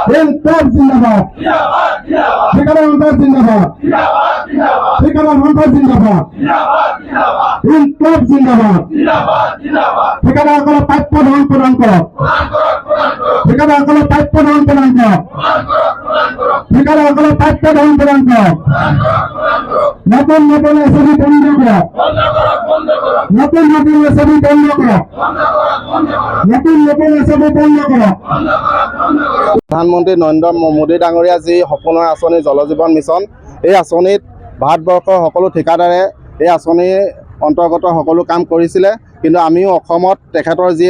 ইনকলাব জিন্দাবাদ, ঠিকাদাৰ আন্দোলন জিন্দাবাদ, ঠিকাদাৰ আন্দোলন জিন্দাবাদ, ইনকলাব জিন্দাবাদ, ঠিকাদাৰসকলে প্ৰাপ্য ধন প্ৰদান কৰক, ঠিকাদাৰসকলে প্ৰাপ্য ধন প্ৰদান কৰক, ঠিকাদাৰসকলে প্ৰাপ্য ধন প্ৰদান কৰক, নতুন নতুন এছবি বন্ধ কৰক, নতুন নতুন এছবি বন্ধ কৰক, নতুন নতুন এছবি বন্ধ কৰক। প্ৰধানমন্ত্ৰী নৰেন্দ্ৰ মোদী ডাঙৰীয়া যি সপোনৰ আঁচনি জল জীৱন মিছন, এই আঁচনিত ভাৰতবৰ্ষৰ সকলো ঠিকাদাৰে এই আঁচনিৰ অন্তৰ্গত সকলো কাম কৰিছিলে, কিন্তু আমিও অসমত তেখেতৰ যি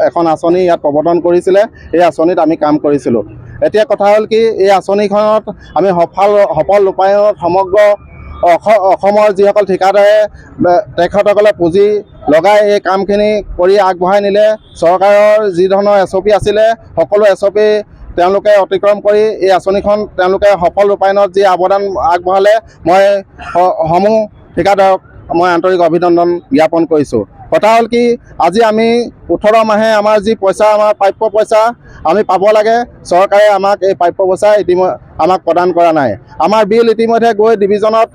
এখন আঁচনি ইয়াত প্ৰৱৰ্তন কৰিছিলে, এই আঁচনিত আমি কাম কৰিছিলোঁ। এতিয়া কথা হ'ল কি, এই আঁচনিখনত আমি সফল ৰূপায়ণত সমগ্ৰ অসমৰ যিসকল ঠিকাদাৰে তেখেতসকলে পুঁজি লগাই এই কামখিনি কৰি আগবঢ়াই নিলে, চৰকাৰৰ যি ধৰণৰ SOP আছিলে সকলো SOP তেওঁলোকে অতিক্ৰম কৰি এই আঁচনিখন তেওঁলোকে সফল ৰূপায়ণত যি অৱদান আগবঢ়ালে, মই সমূহ ঠিকাদাৰক মই আন্তৰিক অভিনন্দন জ্ঞাপন কৰিছোঁ। কথা হ'ল কি, আজি আমি 18 মাহে আমাৰ যি পইচা, আমাৰ প্ৰাপ্য পইচা আমি পাব লাগে, চৰকাৰে আমাক এই প্ৰাপ্য পইচা আমাক প্ৰদান কৰা নাই। আমাৰ বিল ইতিমধ্যে গৈ ডিভিজনত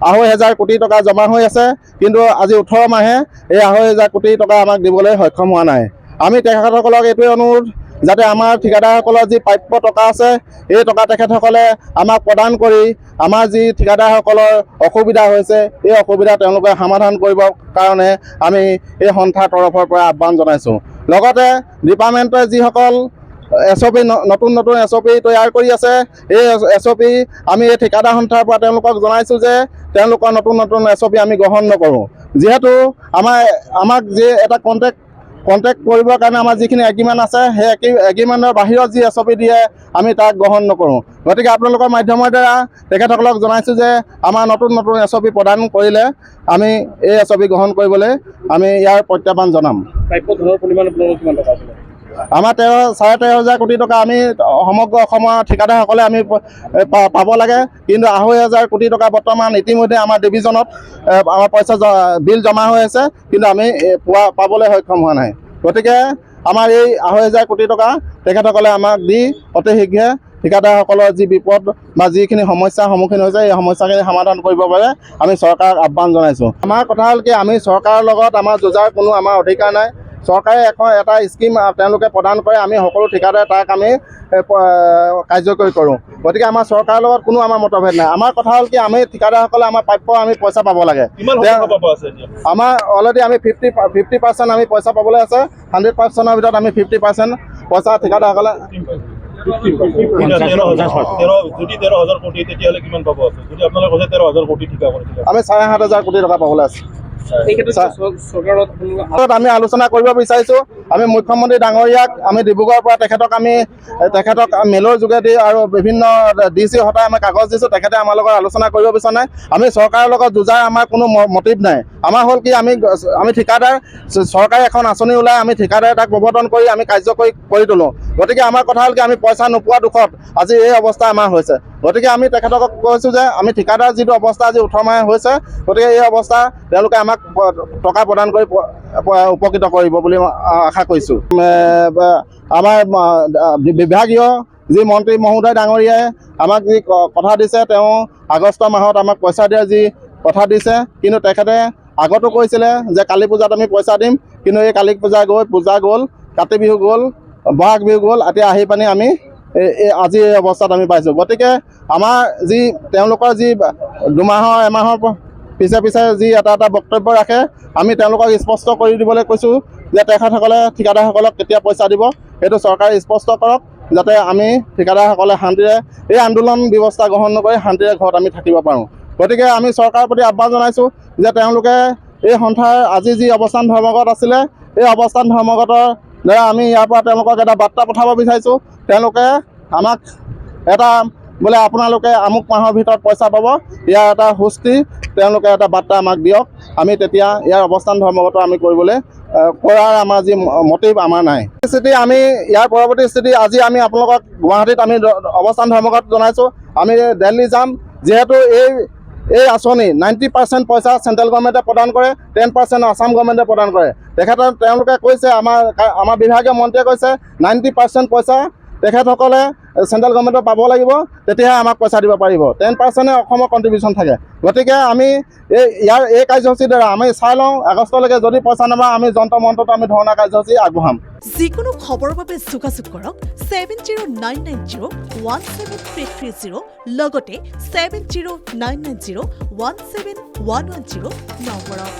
2,500 কোটি টকা জমা হৈ আছে, কিন্তু আজি 18 মাহে এই 2,500 কোটি টকা আমাক দিবলৈ সক্ষম হোৱা নাই। আমি তেখেতসকলক এইটোৱে অনুৰোধ, যাতে আমাৰ ঠিকাদাৰসকলৰ যি প্ৰাপ্য টকা আছে, এই টকা তেখেতসকলে আমাক প্ৰদান কৰি আমাৰ যি ঠিকাদাৰসকলৰ অসুবিধা হৈছে, এই অসুবিধা তেওঁলোকে সমাধান কৰিবৰ কাৰণে আমি এই সন্থাৰ তৰফৰ পৰা আহ্বান জনাইছোঁ। লগতে ডিপাৰ্টমেণ্টে যিসকল SOP নতুন নতুন SOP তৈয়াৰ কৰি আছে, এই SOP আমি এই ঠিকাদাৰ সন্থাৰ পৰা তেওঁলোকক জনাইছোঁ যে তেওঁলোকৰ নতুন নতুন SOP আমি গ্ৰহণ নকৰোঁ। যিহেতু আমাক যি এটা কণ্টেক্ট কৰিবৰ কাৰণে আমাৰ যিখিনি এগ্ৰিমেণ্ট আছে, সেই এগ্ৰিমেণ্টৰ বাহিৰত যি SOP দিয়ে আমি তাক গ্ৰহণ নকৰোঁ। গতিকে আপোনালোকৰ মাধ্যমৰ দ্বাৰা তেখেতসকলক জনাইছোঁ যে আমাৰ নতুন নতুন SOP প্ৰদান কৰিলে আমি এই SOP গ্ৰহণ কৰিবলৈ আমি ইয়াৰ প্ৰত্যাহ্বান জনাম। আমাৰ 13,500 কোটি টকা আমি সমগ্ৰ অসমৰ ঠিকাদাৰসকলে আমি পাব লাগে, কিন্তু 2,500 কোটি টকা বৰ্তমান ইতিমধ্যে আমাৰ ডিভিজনত আমাৰ পইচা বিল জমা হৈ আছে, কিন্তু আমি পাবলৈ সক্ষম হোৱা নাই। গতিকে আমাৰ এই 2,500 কোটি টকা তেখেতসকলে আমাক দি অতি শীঘ্ৰে ঠিকাদাৰসকলৰ যি বিপদ বা যিখিনি সমস্যাৰ সন্মুখীন হৈছে, এই সমস্যাখিনি সমাধান কৰিব পাৰে আমি চৰকাৰক আহ্বান জনাইছোঁ। আমাৰ কথা হ'ল কি, আমি চৰকাৰৰ লগত আমাৰ যুঁজাৰ কোনো আমাৰ অধিকাৰ নাই। চৰকাৰে এটা স্কিম তেওঁলোকে প্ৰদান কৰে, আমি সকলো ঠিকাদাৰে তাক আমি কাৰ্যকৰী কৰোঁ। গতিকে আমাৰ চৰকাৰৰ লগত কোনো আমাৰ মতভেদ নাই। আমাৰ কথা হ'ল কি, আমি ঠিকাদাৰসকলে আমাৰ প্ৰাপ্য আমি পইচা পাব লাগে। আমাৰ অলৰেডি আমি 50% আমি পইচা পাবলৈ আছে। 100%ৰ ভিতৰত আমি 50% পইচা ঠিকাদাৰসকলে আমি 7,500 কোটি টকা পাবলৈ আছে। আমি আলোচনা কৰিব বিচাৰিছোঁ। আমি মুখ্যমন্ত্ৰী ডাঙৰীয়াক আমি ডিব্ৰুগড়ৰ পৰা তেখেতক মেইলৰ যোগেদি আৰু বিভিন্ন DC হতাই আমি কাগজ দিছোঁ, তেখেতে আমাৰ লগত আলোচনা কৰিব বিচৰা নাই। আমি চৰকাৰৰ লগত যুঁজাৰ আমাৰ কোনো মটিভ নাই। আমাৰ হ'ল কি, আমি ঠিকাদাৰ, চৰকাৰে এখন আঁচনি ওলাই আমি ঠিকাদাৰে তাক প্ৰৱৰ্তন কৰি আমি কাৰ্যকৰী কৰি তোলোঁ। গতিকে আমাৰ কথা হ'ল কি, আমি পইচা নোপোৱা দুখত আজি এই অৱস্থা আমাৰ হৈছে। গতিকে আমি তেখেতক কৈছোঁ যে আমি ঠিকাদাৰ যিটো অৱস্থা আজি 18 মাহে হৈছে, গতিকে এই অৱস্থা তেওঁলোকে আমাক টকা প্ৰদান কৰি উপকৃত কৰিব বুলি আশা কৰিছোঁ। আমাৰ বিভাগীয় যি মন্ত্ৰী মহোদয় ডাঙৰীয়াই আমাক যি কথা দিছে, তেওঁ আগষ্ট মাহত আমাক পইচা দিয়াৰ যি কথা দিছে, কিন্তু তেখেতে আগতো কৈছিলে যে কালী পূজাত আমি পইচা দিম, কিন্তু এই কালী পূজা গ'ল, কাতি বিহু গ'ল, বহাগ বিহু গ'ল, এতিয়া আহি পানি আমি আজি এই অৱস্থাত আমি পাইছোঁ। গতিকে আমাৰ যি তেওঁলোকৰ যি দুমাহৰ এমাহৰ পিছে যি এটা বক্তব্য ৰাখে, আমি তেওঁলোকক স্পষ্ট কৰি দিবলৈ কৈছোঁ যে তেখেতসকলে ঠিকাদাৰসকলক কেতিয়া পইচা দিব, সেইটো চৰকাৰে স্পষ্ট কৰক, যাতে আমি ঠিকাদাৰসকলে শান্তিৰে এই আন্দোলন ব্যৱস্থা গ্ৰহণ নকৰি শান্তিৰে ঘৰত আমি থাকিব পাৰোঁ। গতিকে আমি চৰকাৰৰ প্ৰতি আহ্বান জনাইছোঁ যে তেওঁলোকে এই সন্থাৰ আজি যি অৱস্থান ধৰ্মঘট আছিলে, এই অৱস্থান ধৰ্মঘটৰ দ্বাৰা আমি ইয়াৰ পৰা তেওঁলোকক এটা বাৰ্তা পঠাব বিচাৰিছোঁ। তেওঁলোকে আমাক এটা বোলে আপোনালোকে আমুক মাহৰ ভিতৰত পইচা পাব, ইয়াৰ এটা সুস্থিৰ তেওঁলোকে এটা বাৰ্তা আমাক দিয়ক। আমি তেতিয়া ইয়াৰ অৱস্থান ধৰ্মঘট আমি কৰিবলৈ কৰাৰ আমাৰ যি মটিভ আমাৰ নাই। স্থিতি আমি ইয়াৰ পৰৱৰ্তী স্থিতি আজি আমি আপোনালোকক গুৱাহাটীত আমি অৱস্থান ধৰ্মঘট জনাইছোঁ। আমি দিল্লী যাম, যিহেতু এই আঁচনি 90% পইচা চেণ্ট্ৰেল গভৰ্ণমেণ্টে প্ৰদান কৰে, 10% আসাম গভৰ্ণমেণ্টে প্ৰদান কৰে। তেওঁলোকে কৈছে, আমাৰ বিভাগীয় মন্ত্ৰীয়ে কৈছে 90% পইচা তেখেতসকলে চেণ্ট্ৰেল গভৰ্ণমেণ্টক পাব লাগিব, তেতিয়াহে আমাক পইচা দিব পাৰিব। 10% অসমৰ কণ্ট্ৰিবিউশ্যন থাকে। গতিকে আমি এই কাৰ্যসূচীৰ দ্বাৰা আমি চাই লওঁ, আগষ্টলৈকে যদি পইচা নাপাওঁ আমি যন্ত্ৰ মন্ত্ৰত আমি ধৰ্ণা কাৰ্যসূচী আগবঢ়াম। যিকোনো খবৰৰ বাবে যোগাযোগ কৰক 7099017330 লগতে 7099017110 নম্বৰত।